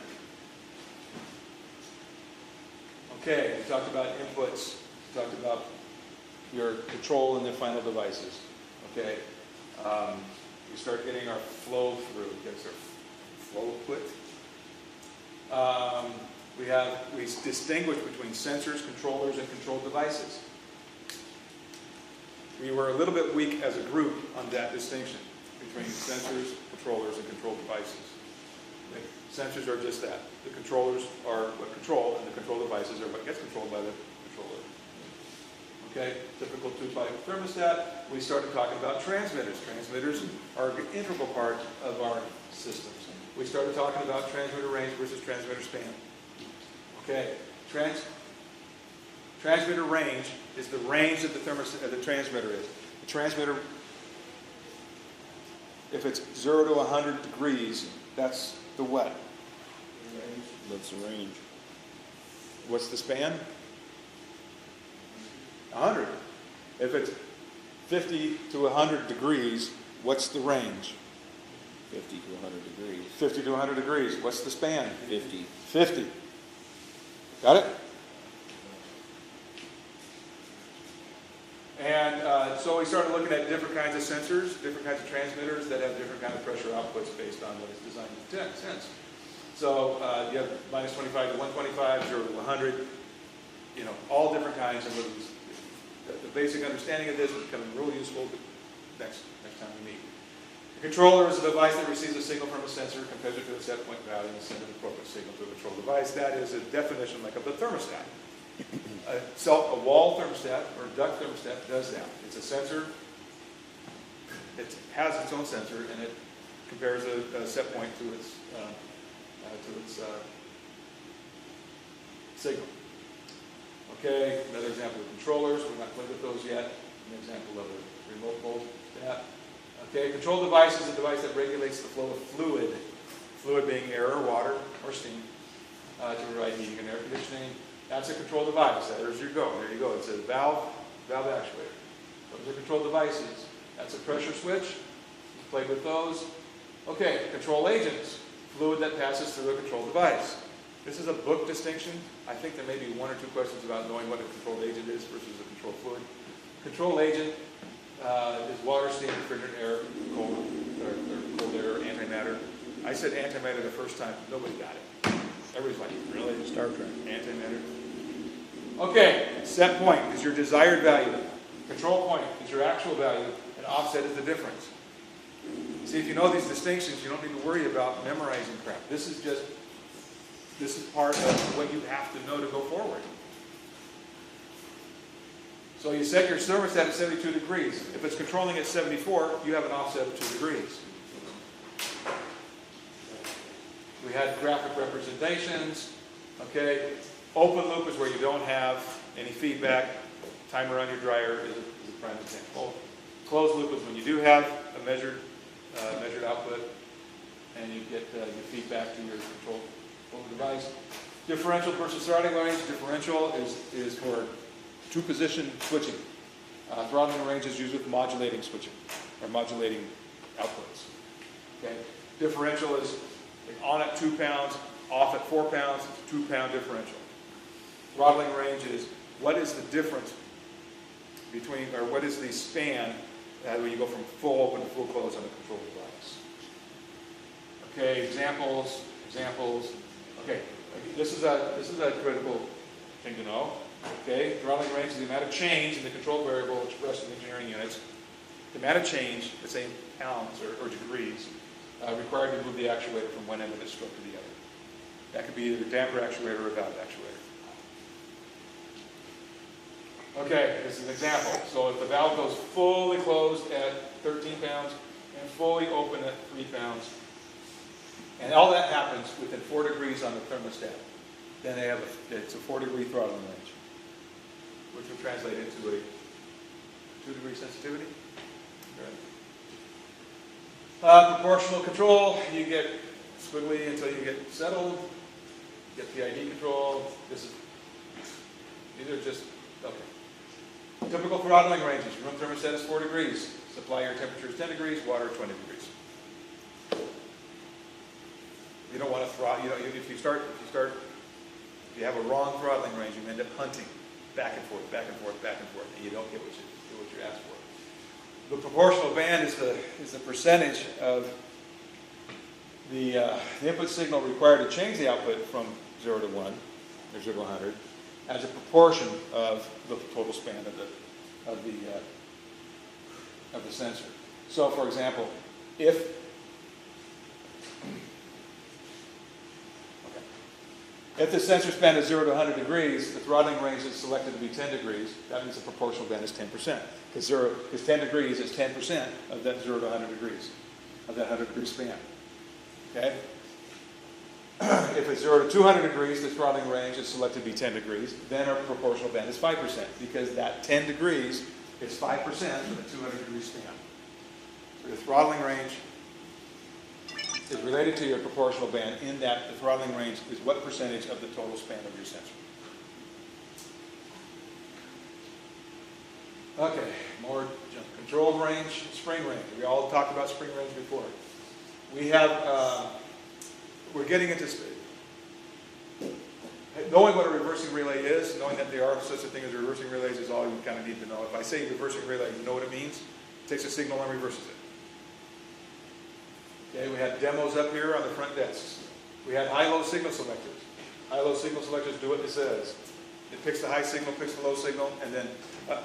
Okay, we talked about inputs. We talked about your control and the final devices. Okay, we start getting our flow through. That's our flow put. We distinguish between sensors, controllers, and controlled devices. We were a little bit weak as a group on that distinction between sensors, controllers, and controlled devices. Okay? Sensors are just that. The controllers are what control, and the control devices are what gets controlled by the controller. Okay, typical 2-pipe thermostat. We started talking about transmitters. Transmitters are an integral part of our systems. We started talking about transmitter range versus transmitter span. Okay, transmitter range is the range that the transmitter is. The transmitter, If it's 0 to 100 degrees, that's the what? That's the range. What's the span? 100. If it's 50 to 100 degrees, what's the range? 50 to 100 degrees. 50 to 100 degrees. What's the span? 50. 50. Got it? And so we started looking at different kinds of sensors, different kinds of transmitters that have different kind of pressure outputs based on what it's designed to sense. So you have minus 25 to 125, 0 to 100, you know, all different kinds of moves. The basic understanding of this is becoming real useful next time we meet. The controller is a device that receives a signal from a sensor, compares it to a set point value, and sends an appropriate signal to a control device. That is a definition like of the thermostat. A wall thermostat or a duct thermostat does that. It's a sensor. It has its own sensor, and it compares a set point to its signal. Okay, another example of controllers. We're not playing with those yet. An example of a remote voltstat. Okay, control device is a device that regulates the flow of fluid. Fluid being air or water or steam to provide heating and air conditioning. That's a control device. There's your go. There you go. It's a valve actuator. Those are control devices. That's a pressure switch. You've played with those. Okay, control agents. Fluid that passes through a control device. This is a book distinction. I think there may be 1 or 2 questions about knowing what a controlled agent is versus a controlled fluid. Control agent is water, steam, refrigerant, air, cold air, antimatter. I said antimatter the first time. Nobody got it. Everybody's like, really? Star Trek. Antimatter. Okay, set point is your desired value. Control point is your actual value, and offset is the difference. See, if you know these distinctions, you don't need to worry about memorizing crap. This is part of what you have to know to go forward. So you set your thermostat at 72 degrees. If it's controlling at 74, you have an offset of 2 degrees. We had graphic representations. Okay, open loop is where you don't have any feedback. Timer on your dryer is a prime example. Closed loop is when you do have a measured output, and you get your feedback to your control device. Differential versus throttling range. Differential is for 2-position switching. Throttling range is used with modulating switching or modulating outputs. Okay. Differential is on at 2 pounds, off at 4 pounds. It's a 2-pound differential. Throttling range is what is the difference between, or what is the span when you go from full open to full close on a control device. Okay, examples. Okay, this is a critical thing to know. Okay, throttling range is the amount of change in the control variable expressed in engineering units. The amount of change, let's say in pounds or degrees, required to move the actuator from one end of the stroke to the other. That could be either a damper actuator or a valve actuator. Okay, this is an example. So if the valve goes fully closed at 13 pounds and fully open at 3 pounds, and all that happens within 4 degrees on the thermostat, then it's a 4-degree throttling range, which would translate into a 2-degree sensitivity. Proportional control, you get squiggly until you get settled. You get PID control. These are just, okay. Typical throttling ranges. Room thermostat is 4 degrees. Supply air temperature is 10 degrees. Water 20 degrees. You don't want to throttle. If you have a wrong throttling range, you end up hunting back and forth, and you don't get what you asked for. The proportional band is the percentage of the input signal required to change the output from 0 to 1, or 0 to 100, as a proportion of the total span of the sensor. So, for example, if the sensor span is 0 to 100 degrees, the throttling range is selected to be 10 degrees. That means the proportional band is 10%. Because 10 degrees is 10% of that 0 to 100 degrees, of that 100-degree span. Okay? If it's 0 to 200 degrees, the throttling range is selected to be 10 degrees. Then our proportional band is 5%, because that 10 degrees is 5% of the 200-degree span. So the throttling range is related to your proportional band in that the throttling range is what percentage of the total span of your sensor. Okay, more controlled range, spring range. We all talked about spring range before. We have, we're getting into, knowing what a reversing relay is, knowing that there are such a thing as reversing relays is all you kind of need to know. If I say reversing relay, you know what it means? It takes a signal and reverses it. Okay, we have demos up here on the front desks. We have high-low signal selectors. High-low signal selectors do what it says. It picks the high signal, picks the low signal, and then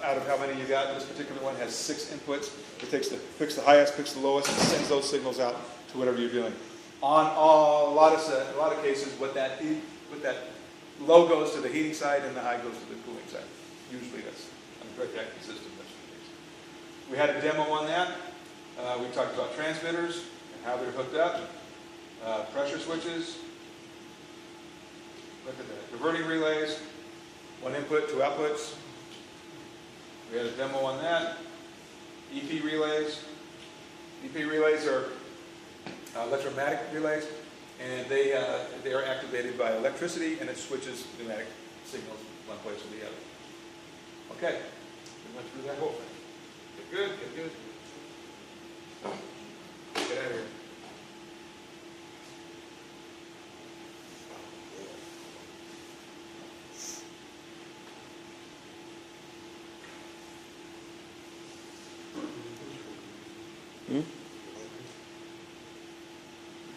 out of how many you got, this particular one has 6 inputs. It picks the highest, picks the lowest, and sends those signals out to whatever you're doing. On a lot of cases, what that low goes to the heating side and the high goes to the cooling side. Usually that's on a direct acting system. That's the case. We had a demo on that. We talked about transmitters and how they're hooked up, pressure switches. Look at that. Reverting relays, 1 input, 2 outputs. We had a demo on that. EP relays. EP relays are electromagnetic relays, and they are activated by electricity, and it switches pneumatic signals one place or the other. Okay, we went through that whole thing. Get good, get good. Get out of here.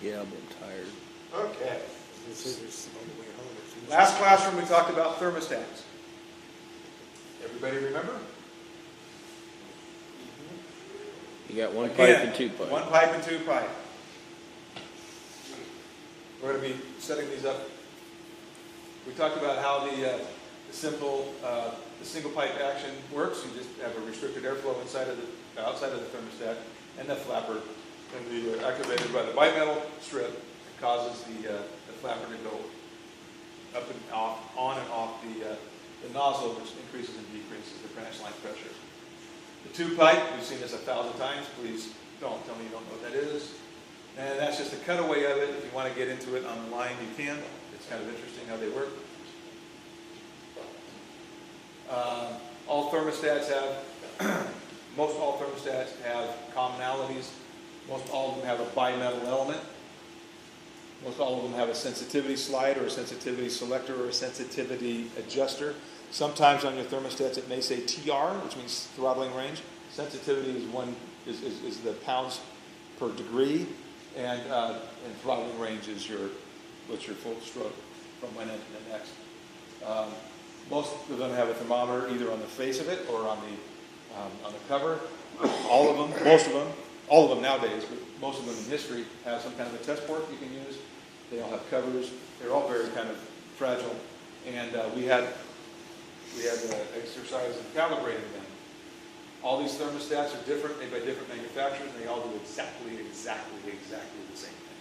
Yeah, but I'm tired. Okay. Last classroom we talked about thermostats. Everybody remember? You got one Again, pipe and 2 pipe. 1 pipe and 2 pipe. We're going to be setting these up. We talked about how the simple, the single pipe action works. You just have a restricted airflow outside of the thermostat, and the flapper can be activated by the bimetal strip. It causes the flapper to go up and off, on and off the nozzle, which increases and decreases the branch line pressure. The 2 pipe, we've seen this 1,000 times. Please don't tell me you don't know what that is. And that's just a cutaway of it. If you want to get into it on the line, you can. It's kind of interesting how they work. All thermostats have, most all thermostats have commonalities. Most all of them have a bimetal element. Most all of them have a sensitivity slide or a sensitivity selector or a sensitivity adjuster. Sometimes on your thermostats it may say TR, which means throttling range. Sensitivity is the pounds per degree, and throttling range is what's your full stroke from one end to the next. Most of them have a thermometer either on the face of it or on the cover. All of them, most of them, all of them nowadays, but most of them in history have some kind of a test port you can use. They all have covers. They're all very kind of fragile, and we had exercise in calibrating them. All these thermostats are different, made by different manufacturers, and they all do exactly the same thing.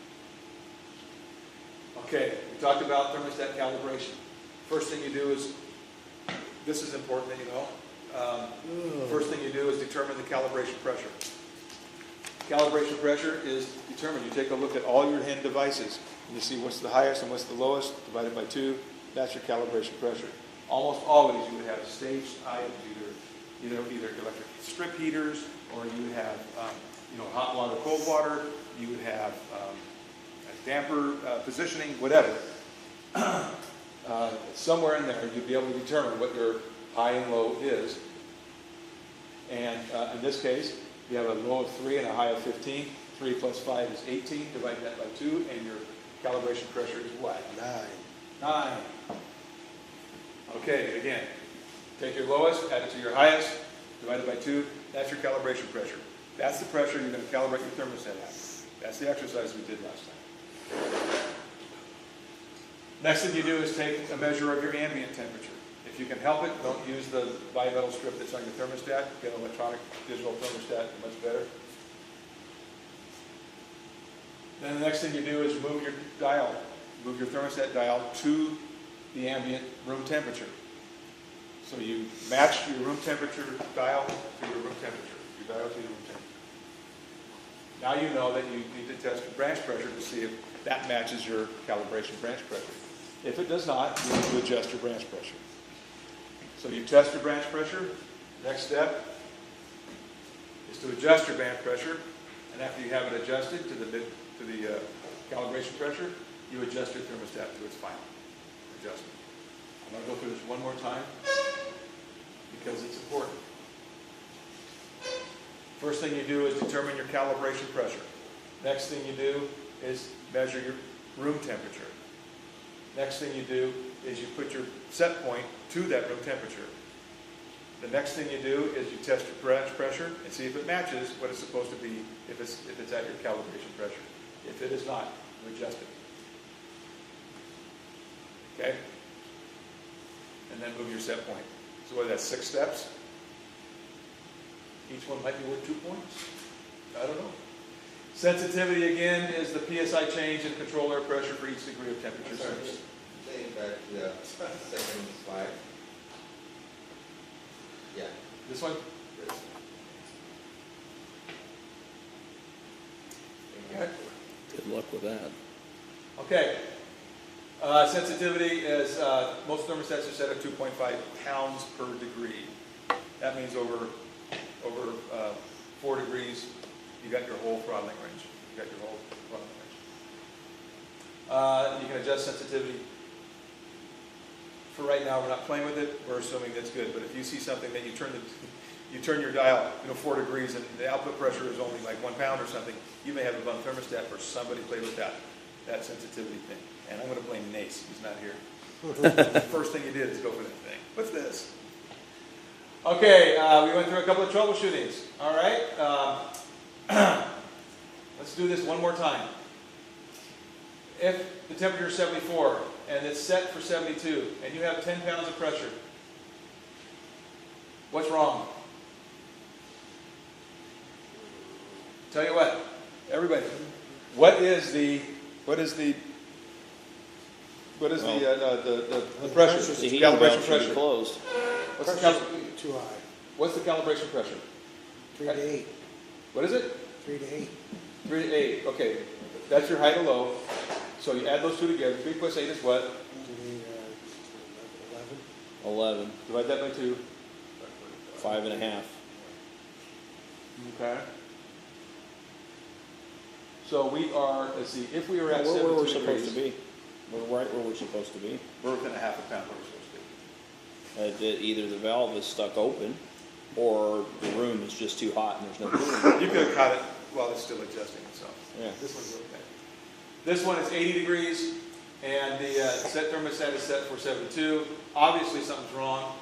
Okay, we talked about thermostat calibration. First thing you do is, this is important that you know. First thing you do is determine the calibration pressure. Calibration pressure is determined. You take a look at all your hand devices, and you see what's the highest and what's the lowest, divided by 2. That's your calibration pressure. Almost always you would have staged items, either electric strip heaters, or you would have hot water, cold water. You would have a damper positioning, whatever. Somewhere in there you'd be able to determine what your high and low is. And in this case, you have a low of 3 and a high of 15. 3 plus 5 is 18. Divide that by 2, and your calibration pressure is what? 9. Okay, again, take your lowest, add it to your highest, divided by 2. That's your calibration pressure. That's the pressure you're going to calibrate your thermostat at. That's the exercise we did last time. Next thing you do is take a measure of your ambient temperature. If you can help it, don't use the bimetal strip that's on your thermostat. Get an electronic digital thermostat, much better. Then the next thing you do is move your dial, move your thermostat dial to the ambient room temperature. So you match your room temperature dial to your room temperature. Your dial to your room temperature. Now you know that you need to test your branch pressure to see if that matches your calibration branch pressure. If it does not, you need to adjust your branch pressure. So you test your branch pressure. Next step is to adjust your branch pressure, and after you have it adjusted to the calibration pressure, you adjust your thermostat to its final adjustment. I'm going to go through this one more time because it's important. First thing you do is determine your calibration pressure. Next thing you do is measure your room temperature. Next thing you do is you put your set point to that room temperature. The next thing you do is you test your branch pressure and see if it matches what it's supposed to be if it's at your calibration pressure. If it is not, you adjust it. Okay? And then move your set point. So what, that's 6 steps? Each one might be worth 2 points. I don't know. Sensitivity, again, is the PSI change in control air pressure for each degree of temperature change. Say back to the second slide. Yeah. This one? Okay. Good luck with that. Okay. Sensitivity is, most thermostats are set at 2.5 pounds per degree. That means over 4 degrees, you got your whole throttling range. You got your whole throttling range. You can adjust sensitivity. For right now, we're not playing with it. We're assuming that's good. But if you see something that you turn your dial, 4 degrees, and the output pressure is only like 1 pound or something, you may have a bum thermostat for somebody play with that sensitivity thing. And I'm going to blame Nace. He's not here. The first thing he did is go for that thing. What's this? Okay, we went through a couple of troubleshootings. All right. Let's do this one more time. If the temperature is 74 and it's set for 72 and you have 10 pounds of pressure, what's wrong? Tell you what, everybody, what is the pressure? The heating Calibration valve should be pressure. closed. What's the Too high. What's the calibration pressure? 3 to 8. What is it? 3 to 8. 3 to 8. Okay, that's your high to low. So you add those two together. 3 plus 8 is what? To the 11. 11. Divide that by 2. 5.5. Okay. So we are, let's see, if we were at Where 72 we're supposed to degrees, be. We're right where we're supposed to be. we're within a half a pound where we're supposed to be. Either the valve is stuck open, or the room is just too hot and there's no cooling. You could have caught it while it's still adjusting itself. Yeah. This one's okay. This one is 80 degrees, and the set thermostat is set for 72. Obviously something's wrong.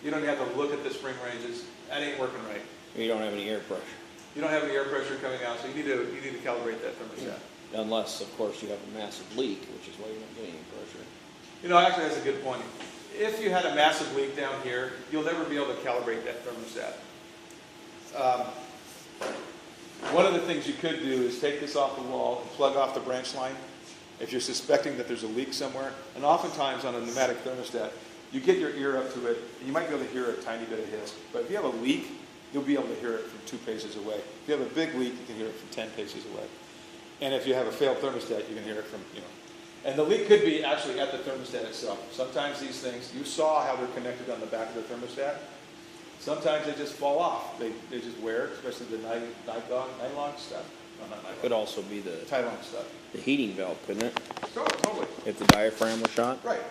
You don't have to look at the spring ranges. That ain't working right. You don't have any air pressure. You don't have any air pressure coming out, so you need to calibrate that thermostat. Unless, of course, you have a massive leak, which is why you're not getting any pressure. Actually, that's a good point. If you had a massive leak down here, you'll never be able to calibrate that thermostat. One of the things you could do is take this off the wall and plug off the branch line if you're suspecting that there's a leak somewhere. And oftentimes on a pneumatic thermostat, you get your ear up to it, and you might be able to hear a tiny bit of hiss. But if you have a leak, you'll be able to hear it from 2 paces away. If you have a big leak, you can hear it from 10 paces away. And if you have a failed thermostat, you can hear it from, And the leak could be actually at the thermostat itself. Sometimes these things, you saw how they're connected on the back of the thermostat. Sometimes they just fall off. They just wear, especially the nylon stuff. No, not nylon. Could also be the Tylon stuff. heating valve, couldn't it? Totally. If the diaphragm was shot. Right.